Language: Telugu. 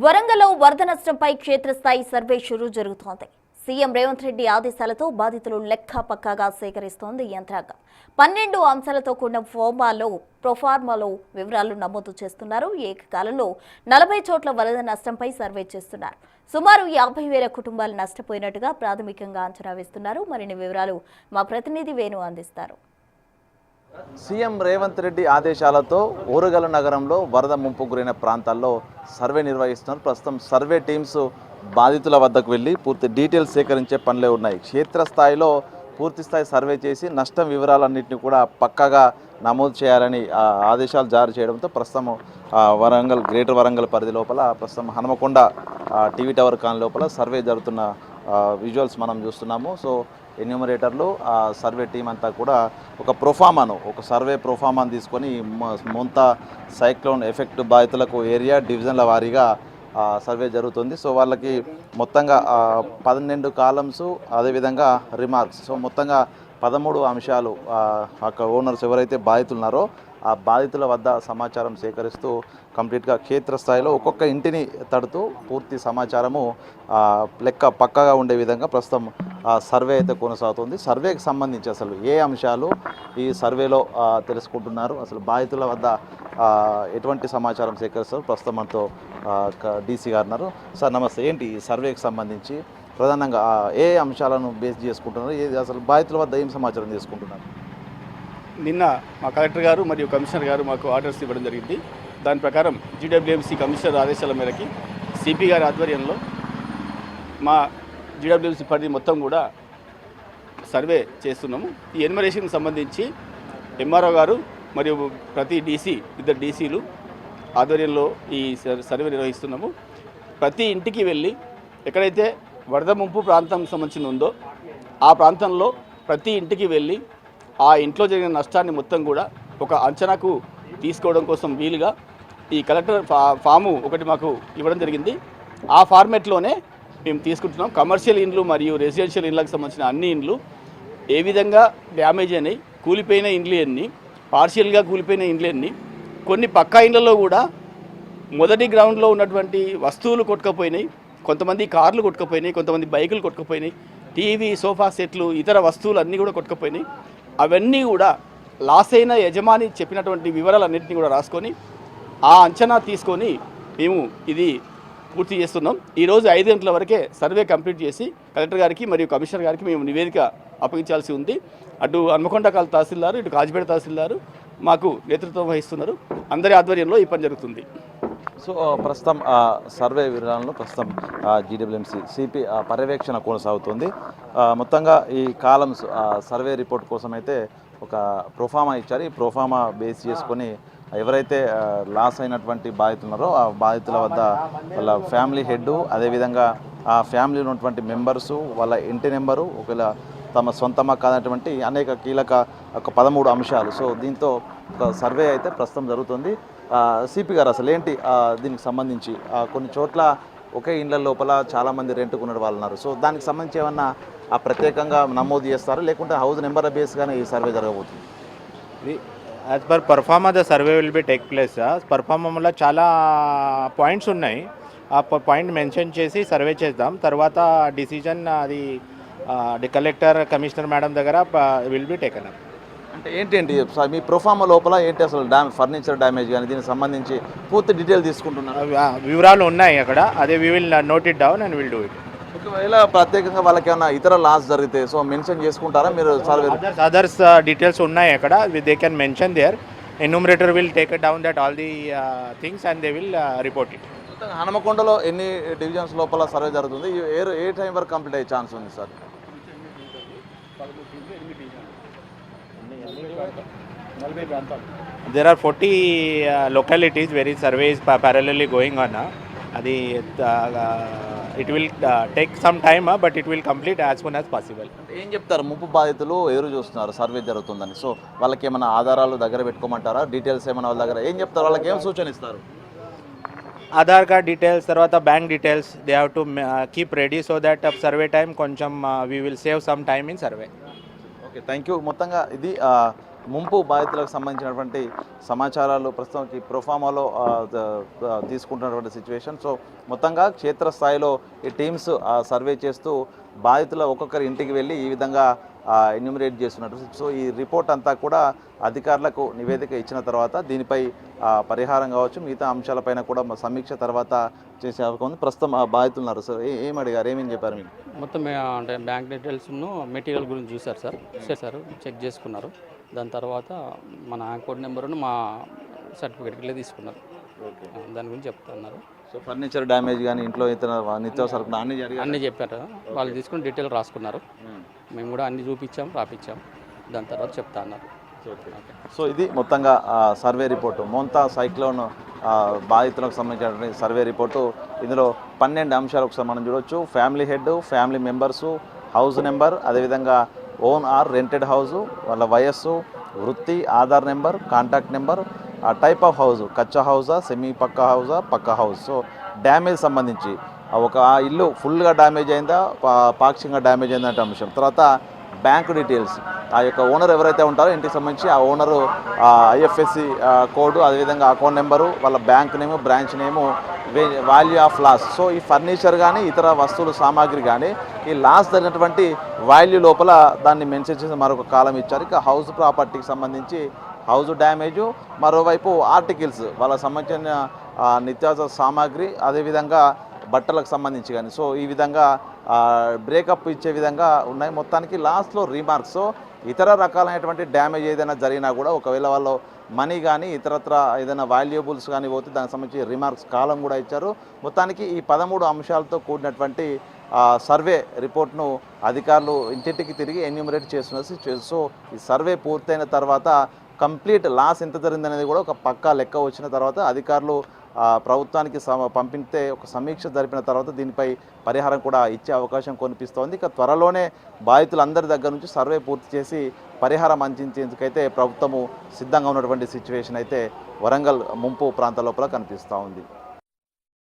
వరంగల్లో వరద నష్టంపై క్షేత్రస్థాయి సర్వే షురూ జరుగుతోంది. సీఎం రేవంత్ రెడ్డి ఆదేశాలతో బాధితులు లెక్క పక్కాగా సేకరిస్తోంది యంత్రాంగం. 12 అంశాలతో కూడిన ప్రొఫార్మాలో వివరాలు నమోదు చేస్తున్నారు. ఏకకాలంలో 40 చోట్ల వరద నష్టంపై సర్వే చేస్తున్నారు. సుమారు 50,000 కుటుంబాలు నష్టపోయినట్టుగా ప్రాథమికంగా అంచనా వేస్తున్నారు. మరిన్ని వివరాలు మా ప్రతినిధి వేణు అందిస్తారు. సీఎం రేవంత్ రెడ్డి ఆదేశాలతో ఓరుగల నగరంలో వరద ముంపు గురైన ప్రాంతాల్లో సర్వే నిర్వహిస్తున్నారు. ప్రస్తుతం సర్వే టీమ్స్ బాధితుల వద్దకు వెళ్ళి పూర్తి డీటెయిల్స్ సేకరించే పనులే ఉన్నాయి. క్షేత్రస్థాయిలో పూర్తిస్థాయి సర్వే చేసి నష్టం వివరాలన్నింటినీ కూడా పక్కాగా నమోదు చేయాలని ఆదేశాలు జారీ చేయడంతో ప్రస్తుతం వరంగల్ గ్రేటర్ వరంగల్ పరిధి లోపల ప్రస్తుతం హనుమకొండ టీవీ టవర్ కాలనీ లోపల సర్వే జరుగుతున్న విజువల్స్ మనం చూస్తున్నాము. సో ఎన్యూమరేటర్లు సర్వే టీం అంతా కూడా ఒక సర్వే ప్రొఫామాను తీసుకొని మొంతా సైక్లోన్ ఎఫెక్ట్ బాధితులకు ఏరియా డివిజన్ల వారీగా సర్వే జరుగుతుంది. సో వాళ్ళకి మొత్తంగా 12 కాలమ్స్ అదేవిధంగా రిమార్క్స్, సో మొత్తంగా 13 అంశాలు అక్కడ ఓనర్స్ ఎవరైతే బాధితులు ఉన్నారో ఆ బాధితుల వద్ద సమాచారం సేకరిస్తూ కంప్లీట్గా క్షేత్రస్థాయిలో ఒక్కొక్క ఇంటిని తడుతూ పూర్తి సమాచారము లెక్క పక్కగా ఉండే విధంగా ప్రస్తుతం సర్వే అయితే కొనసాగుతుంది. సర్వేకి సంబంధించి అసలు ఏ అంశాలు ఈ సర్వేలో తెలుసుకుంటున్నారు, అసలు బాధితుల వద్ద ఎటువంటి సమాచారం సేకరిస్తారు, ప్రస్తుతం మనతో డీసీ గారు ఉన్నారు. సార్ నమస్తే. ఏంటి ఈ సర్వేకి సంబంధించి ప్రధానంగా ఏ అంశాలను బేస్ చేసుకుంటున్నారు, అసలు బాధితుల వద్ద ఏం సమాచారం తీసుకుంటున్నారు? నిన్న మా కలెక్టర్ గారు మరియు కమిషనర్ గారు మాకు ఆర్డర్స్ ఇవ్వడం జరిగింది. దాని ప్రకారం జీడబ్ల్యూఎంసీ కమిషనర్ ఆదేశాల మేరకి సిపి గారి ఆధ్వర్యంలో మా జీడబ్ల్యూఎంసీ పరిధి మొత్తం కూడా సర్వే చేస్తున్నాము. ఈ ఎన్యుమరేషన్కి సంబంధించి ఎంఆర్ఓ గారు మరియు ప్రతి ఇద్దరు డీసీలు ఆధ్వర్యంలో ఈ సర్వే నిర్వహిస్తున్నాము. ప్రతి ఇంటికి వెళ్ళి ఎక్కడైతే వరద ముంపు ప్రాంతం సంబంధించి ఉందో ఆ ప్రాంతంలో ప్రతి ఇంటికి వెళ్ళి ఆ ఇంట్లో జరిగిన నష్టాన్ని మొత్తం కూడా ఒక అంచనాకు తీసుకోవడం కోసం వీలుగా ఈ కలెక్టర్ ఫాము ఒకటి మాకు ఇవ్వడం జరిగింది. ఆ ఫార్మేట్లోనే మేము తీసుకుంటున్నాం. కమర్షియల్ ఇండ్లు మరియు రెసిడెన్షియల్ ఇండ్లకు సంబంధించిన అన్ని ఇండ్లు ఏ విధంగా డ్యామేజ్ అయినాయి, కూలిపోయిన ఇండ్లు ఎన్ని, పార్షియల్గా కూలిపోయిన ఇండ్లు ఎన్ని, కొన్ని పక్కా ఇండ్లలో కూడా మొదటి గ్రౌండ్లో ఉన్నటువంటి వస్తువులు కొట్టుకుపోయినాయి, కొంతమంది కార్లు కొట్టుకుపోయినాయి, కొంతమంది బైకులు కొట్టుకుపోయినాయి, టీవీ సోఫా సెట్లు ఇతర వస్తువులు అన్నీ కూడా కొట్టుకుపోయినాయి. అవన్నీ కూడా లాస్ అయిన యజమాని చెప్పినటువంటి వివరాలన్నింటినీ కూడా రాసుకొని ఆ అంచనా తీసుకొని మేము ఇది పూర్తి చేస్తున్నాం. ఈరోజు 5 గంటల వరకే సర్వే కంప్లీట్ చేసి కలెక్టర్ గారికి మరియు కమిషనర్ గారికి మేము నివేదిక అప్పగించాల్సి ఉంది. అటు హన్మకొండ తహసీల్దారు, ఇటు కాజిపేట తహసీల్దారు మాకు నేతృత్వం వహిస్తున్నారు. అందరి ఆధ్వర్యంలో ఈ పని జరుగుతుంది. సో ప్రస్తుతం సర్వే వివరాలను ప్రస్తుతం జీడబ్ల్యూఎంసీ సిపి పర్యవేక్షణ కొనసాగుతుంది. మొత్తంగా ఈ కాలమ్స్ సర్వే రిపోర్ట్ కోసం అయితే ఒక ప్రొఫామా ఇచ్చారు. ఈ ప్రొఫామా బేస్ చేసుకొని ఎవరైతే లాస్ అయినటువంటి బాధితులు ఉన్నారో ఆ బాధితుల వద్ద వాళ్ళ ఫ్యామిలీ హెడ్, అదేవిధంగా ఆ ఫ్యామిలీలో ఉన్నటువంటి మెంబర్సు, వాళ్ళ ఇంటి నెంబరు, ఒకవేళ తమ సొంతమా కానటువంటి అనేక కీలక ఒక 13 అంశాలు. సో దీంతో ఒక సర్వే అయితే ప్రస్తుతం జరుగుతుంది. సిపి గారు అసలు ఏంటి దీనికి సంబంధించి కొన్ని చోట్ల ఒకే ఇండ్ల లోపల చాలామంది రెంట్కున్న వాళ్ళు ఉన్నారు. సో దానికి సంబంధించి ఏమన్నా ప్రత్యేకంగా నమోదు చేస్తారు, లేకుంటే హౌస్ నెంబర్ బేస్గానే ఈ సర్వే జరగబోతుంది? As per proforma the survey will be take place. పర్ఫార్మాలో చాలా పాయింట్స్ ఉన్నాయి. ఆ పాయింట్ మెన్షన్ చేసి సర్వే చేద్దాం. తర్వాత డిసిజన్ అది కలెక్టర్ కమిషనర్ మేడం దగ్గర విల్ బి టేకన్ అప్. అంటే ఏంటి మీ ప్రొఫార్మా లోపల ఏంటి అసలు ఫర్నిచర్ డ్యామేజ్ కానీ దీనికి సంబంధించి పూర్తి డీటెయిల్ తీసుకుంటున్నారు? వివరాలు ఉన్నాయి అక్కడ. అదే we will note it down and will do it. ఒకవేళ ప్రత్యేకంగా వాళ్ళకి ఏమైనా ఇతర లాస్ జరిగితే సో మెన్షన్ చేసుకుంటారా మీరు? అదర్స్ డీటెయిల్స్ ఉన్నాయి అక్కడ. They can mention there. Enumerator will take down that all the things and they will report it. హనుమకొండలో ఎన్ని డివిజన్స్ లోపల సర్వే జరుగుతుంది? ఏ టైం వరకు కంప్లీట్ అయ్యే ఛాన్స్ ఉంది sir? There are 40 localities where survey is parallelly going on. It will take some time, but it will complete as soon as possible. ఏం చెప్తారు ముంపు బాధితులు ఎదురు చూస్తున్నారు సర్వే జరుగుతుందని? సో వాళ్ళకి ఏమైనా ఆధారాలు దగ్గర పెట్టుకోమంటారా? డీటెయిల్స్ ఏమైనా వాళ్ళ దగ్గర ఏం చెప్తారు? వాళ్ళకి ఏం సూచన ఇస్తారు? Aadhaar card details, తర్వాత bank details, they have to keep ready so that survey time కొంచెం we will save some time in survey. Okay, thank you. మొత్తంగా ఇది ముంపు బాధితులకు సంబంధించినటువంటి సమాచారాలు ప్రస్తుతానికి ప్రొఫామాలో తీసుకుంటున్నటువంటి సిచ్యువేషన్. సో మొత్తంగా క్షేత్రస్థాయిలో ఈ టీమ్స్ సర్వే చేస్తూ బాధితుల ఒక్కొక్కరి ఇంటికి వెళ్ళి ఈ విధంగా ఎన్యూమరేట్ చేస్తున్నట్టు. సో ఈ రిపోర్ట్ అంతా కూడా అధికారులకు నివేదిక ఇచ్చిన తర్వాత దీనిపై పరిహారం కావచ్చు మిగతా అంశాలపైన కూడా సమీక్ష తర్వాత చేసే అవకాశం ఉంది. ప్రస్తుతం బాధితులు ఉన్నారు సార్, ఏం అడిగారు, ఏమేమి చెప్పారు మీకు? మొత్తం అంటే బ్యాంక్ డీటెయిల్స్ను మెటీరియల్ గురించి చూశారు సార్, చేశారు, చెక్ చేసుకున్నారు. దాని తర్వాత మన అకౌంట్ నెంబర్ను మా సర్టిఫికేట్కి తీసుకున్నారు. దాని గురించి చెప్తున్నారు. సో ఫర్నిచర్ డ్యామేజ్ కానీ ఇంట్లో ఇతర నిత్యావసర అన్నీ చెప్పారు. వాళ్ళు తీసుకుని డీటెయిల్ రాసుకున్నారు. మేము కూడా అన్ని చూపించాం, రాపించాం. దాని తర్వాత చెప్తా అన్నారు. సో ఇది మొత్తంగా సర్వే రిపోర్టు, మోంతా సైక్లోన్ బాధితులకు సంబంధించిన సర్వే రిపోర్టు. ఇందులో 12 అంశాలు ఒకసారి మనం చూడవచ్చు. Family head, family members, house number, అదేవిధంగా ఓన్ ఆర్ రెంటెడ్ హౌసు, వాళ్ళ వయస్సు, వృత్తి, Aadhaar number, contact number, type of house, kachcha Hausa, semi Pakka Hausa, Pakka house. So damage సంబంధించి ఒక ఇల్లు ఫుల్గా డ్యామేజ్ అయిందా, పాక్షికంగా డ్యామేజ్ అయిందంటే అంశం. తర్వాత బ్యాంక్ డీటెయిల్స్, ఆ యొక్క ఓనర్ ఎవరైతే ఉంటారో ఇంటికి సంబంధించి ఆ ఓనరు ఐఎఫ్ఎస్సి కోడ్, అదేవిధంగా అకౌంట్ నెంబరు, వాళ్ళ bank name, branch name, value of loss. So ఈ ఫర్నిచర్ కానీ ఇతర వస్తువులు సామాగ్రి కానీ ఈ లాస్ జరిగినటువంటి వాల్యూ లోపల దాన్ని మెన్షన్ చేసి మరొక కాలం ఇచ్చారు. ఇక హౌస్ ప్రాపర్టీకి సంబంధించి హౌస్ డ్యామేజు, మరోవైపు ఆర్టికల్స్ వాళ్ళకి సంబంధించిన నిత్యావసర సామాగ్రి, అదేవిధంగా బట్టలకు సంబంధించి కానీ. సో ఈ విధంగా బ్రేకప్ ఇచ్చే విధంగా ఉన్నాయి. మొత్తానికి లాస్ట్లో రీమార్క్స్. సో ఇతర రకాలైనటువంటి డ్యామేజ్ ఏదైనా జరిగినా కూడా ఒకవేళ వాళ్ళు మనీ కానీ ఇతరత్ర ఏదైనా వాల్యుబుల్స్ కానీ పోతే దానికి సంబంధించి రిమార్క్స్ కాలం కూడా ఇచ్చారు. మొత్తానికి ఈ 13 అంశాలతో కూడినటువంటి సర్వే రిపోర్ట్ను అధికారులు ఇంటింటికి తిరిగి ఎన్యూమరేట్ చేస్తున్నారు. సో ఈ సర్వే పూర్తయిన తర్వాత కంప్లీట్ లాస్ ఎంత జరిగిందనేది కూడా ఒక పక్కా లెక్క వచ్చిన తర్వాత అధికారులు ప్రభుత్వానికి పంపితే ఒక సమీక్ష జరిపిన తర్వాత దీనిపై పరిహారం కూడా ఇచ్చే అవకాశం కనిపిస్తోంది. ఇక త్వరలోనే బాధితులందరి దగ్గర నుంచి సర్వే పూర్తి చేసి పరిహారం అందించేందుకైతే ప్రభుత్వము సిద్ధంగా ఉన్నటువంటి సిచ్యువేషన్ అయితే వరంగల్ ముంపు ప్రాంతాల లోపల కనిపిస్తూ ఉంది.